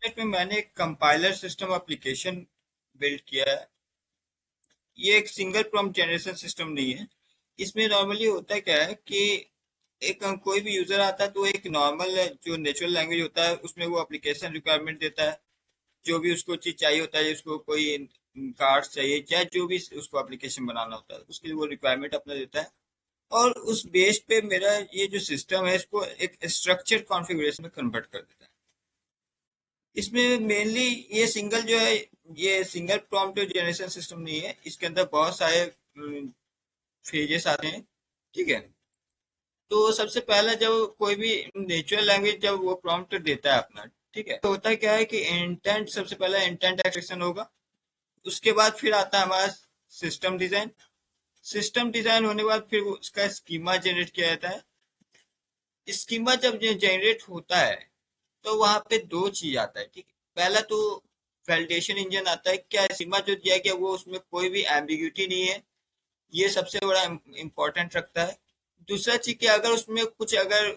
में मैंने एक कंपाइलर सिस्टम एप्लीकेशन बिल्ड किया है। ये एक सिंगल प्रॉम्प्ट जनरेशन सिस्टम नहीं है। इसमें नॉर्मली होता क्या है कि एक कोई भी यूजर आता है तो एक नॉर्मल जो नेचुरल लैंग्वेज होता है उसमें वो एप्लीकेशन रिक्वायरमेंट देता है। जो भी उसको चीज चाहिए होता है, उसको कोई कार्ड्स चाहिए चाहे जो भी उसको एप्लीकेशन बनाना होता है उसके लिए वो रिक्वायरमेंट अपना देता है। और उस बेस पे मेरा ये जो सिस्टम है इसको एक स्ट्रक्चर कॉन्फ़िगरेशन में कन्वर्ट कर देता है। इसमें मेनली ये सिंगल जो है, ये सिंगल प्रॉम्प्ट जनरेशन सिस्टम नहीं है, इसके अंदर बहुत सारे फेजेस आते हैं। ठीक है। तो सबसे पहला जब कोई भी नेचुरल लैंग्वेज जब वो प्रॉम्प्ट देता है अपना, ठीक है, तो होता क्या है कि इंटेंट, सबसे पहला इंटेंट एक्सप्रेशन होगा। उसके बाद फिर आता है हमारा सिस्टम डिजाइन। सिस्टम डिजाइन होने के बाद फिर उसका स्कीमा जनरेट किया जाता है। स्कीमा जब जनरेट होता है तो वहां पे दो चीज आता है, ठीक है। पहला तो वैलिडेशन इंजन आता है, क्या स्कीमा जो दिया गया वो उसमें कोई भी एम्बिग्यूटी नहीं है, ये सबसे बड़ा इम्पोर्टेंट रखता है। दूसरा चीज कि अगर उसमें कुछ अगर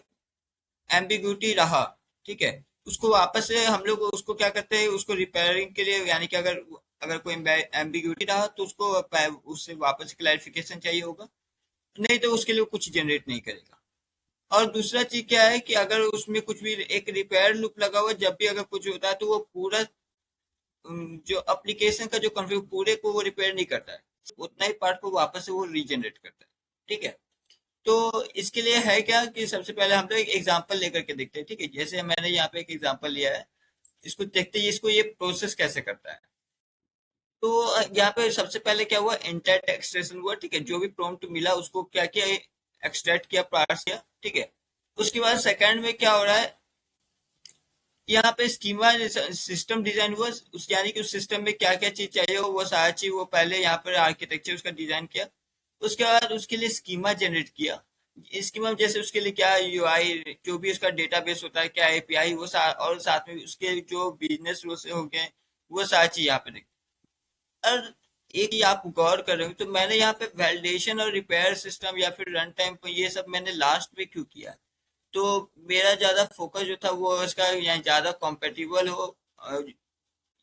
एम्बिग्यूटी रहा, ठीक है, उसको वापस से हम लोग उसको क्या करते हैं, उसको रिपेयरिंग के लिए, यानी कि अगर अगर कोई एम्बिग्यूटी रहा तो उसको उससे वापस क्लैरिफिकेशन चाहिए होगा, नहीं तो उसके लिए कुछ जनरेट नहीं करेगा। और दूसरा चीज क्या है कि अगर उसमें कुछ भी एक रिपेयर लूप लगा हुआ है, जब भी अगर कुछ होता है तो वो पूरा जो एप्लीकेशन का जो कॉन्फ़िगर पूरे को वो रिपेयर नहीं करता है, उतना ही पार्ट को वापस से वो रीजनरेट करता है। ठीक है। तो इसके लिए है क्या कि सबसे पहले हम लोग एक एग्जांपल लेकर के देखते हैं। ठीक है, जैसे मैंने यहाँ पे एक एग्जांपल लिया है, इसको देखते हैं इसको ये प्रोसेस कैसे करता है। तो यहाँ पे सबसे पहले क्या हुआ, इंटेंट एक्सट्रैक्शन हुआ। ठीक है, जो भी प्रॉम्प्ट मिला उसको क्या किया, एक्सट्रैक्ट किया, पार्स किया। ठीक है। उसके बाद सेकंड में क्या हो रहा है, यहाँ पे स्कीमा सिस्टम डिजाइन हुआ, उस यानी कि उस सिस्टम में क्या क्या चीज चाहिए हो वो सारा चीज वो पहले यहाँ पर आर्किटेक्चर उसका डिजाइन किया। उसके बाद उसके लिए स्कीमा जनरेट किया। स्कीमा जैसे उसके लिए क्या यूआई, जो भी उसका डेटाबेस होता है, क्या एपीआई, और साथ में उसके जो बिजनेस रूल्स हो गए, वो सारी चीज यहाँ पे देख। और एक ही आप गौर कर रहे हो तो मैंने यहाँ पे वैलिडेशन और रिपेयर सिस्टम या फिर रन टाइम पर ये सब मैंने लास्ट में क्यों किया। तो मेरा ज्यादा फोकस जो था वो उसका यहाँ ज्यादा कॉम्पेटिबल हो, और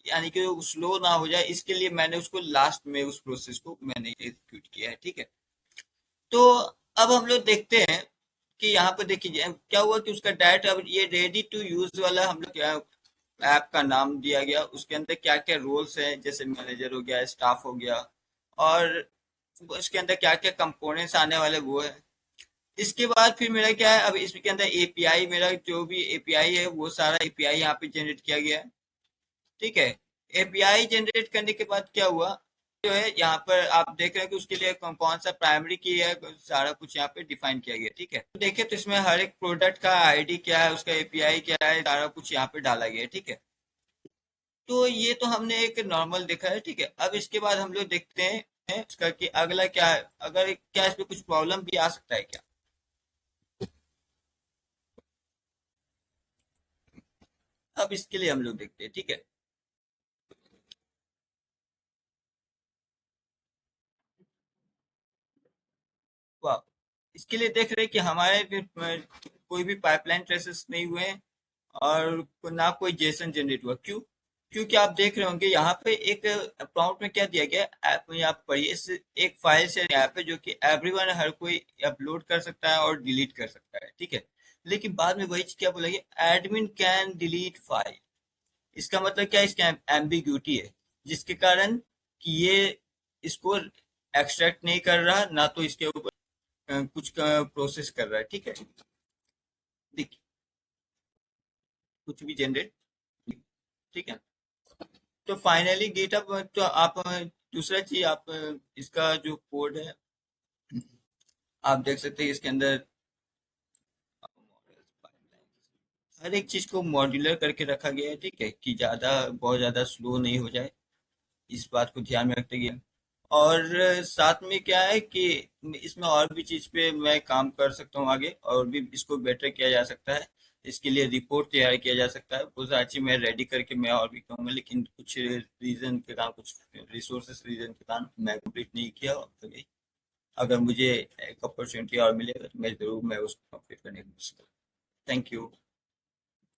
यानी कि वो स्लो ना हो जाए, इसके लिए मैंने उसको लास्ट में उस प्रोसेस को मैंने एग्जीक्यूट किया है। ठीक है। तो अब हम लोग देखते हैं कि यहाँ पर देखिए क्या हुआ कि उसका डायरेक्ट अब ये रेडी टू यूज वाला हम लोग क्या ऐप का नाम दिया गया, उसके अंदर क्या क्या रोल्स हैं, जैसे मैनेजर हो गया, स्टाफ हो गया, और उसके अंदर क्या क्या कंपोनेंट्स आने वाले वो है। इसके बाद फिर मेरा क्या है, अब इसके अंदर एपीआई, मेरा जो भी एपीआई है वो सारा एपीआई यहाँ पे जनरेट किया गया है। ठीक है। एपीआई जनरेट करने के बाद क्या हुआ, जो है यहाँ पर आप देख रहे हैं कि उसके लिए कौन कौन सा प्राइमरी की है, सारा कुछ यहाँ पे डिफाइन किया गया। ठीक है, तो देखिए तो इसमें हर एक प्रोडक्ट का आईडी क्या है, उसका एपीआई क्या है, सारा कुछ यहाँ पे डाला गया है। ठीक है। तो ये तो हमने एक नॉर्मल देखा है। ठीक है, अब इसके बाद हम लोग देखते हैं इसका कि अगला क्या है, अगर क्या इसमें कुछ प्रॉब्लम भी आ सकता है क्या। अब इसके लिए हम लोग देखते हैं। ठीक है। वाह। इसके लिए देख रहे हैं कि हमारे कोई भी पाइपलाइन ट्रेसेस नहीं हुए हैं, और ना कोई जेसन जनरेट हुआ। क्यों? क्योंकि आप देख रहे होंगे यहाँ पे एक प्रॉम्प्ट में क्या दिया गया है, ऐप में आप पढ़िए, इस एक फाइल से ऐप है जो कि एवरीवन, हर कोई अपलोड कर सकता है और डिलीट कर सकता है। ठीक है। लेकिन बाद में वही चीज क्या बोलेगी, एडमिन कैन डिलीट फाइल। इसका मतलब क्या है, इसका एम्बिग्यूटी है, जिसके कारण कि ये इसको एक्सट्रैक्ट नहीं कर रहा, ना तो इसके ऊपर कुछ प्रोसेस कर रहा है। ठीक है। देखिए, कुछ भी जनरेट। ठीक है। तो फाइनली गिटहब, तो आप दूसरा चीज आप इसका जो कोड है आप देख सकते हैं, इसके अंदर हर एक चीज को मॉड्यूलर करके रखा गया है। ठीक है, कि ज्यादा बहुत ज्यादा स्लो नहीं हो जाए, इस बात को ध्यान में रखते गए। और साथ में क्या है कि इसमें और भी चीज पे मैं काम कर सकता हूँ आगे, और भी इसको बेटर किया जा सकता है। इसके लिए रिपोर्ट तैयार किया जा सकता है, वो सारी चीज मैं रेडी करके मैं और भी कहूँगा, लेकिन कुछ रीजन के कारण, कुछ रिसोर्सेस रीजन के कारण मैं कंप्लीट नहीं किया अभी। अगर मुझे एक अपॉर्चुनिटी और मिलेगा तो मैं जरूर मैं उसको कंप्लीट करने की कोशिश करूँ। Thank you.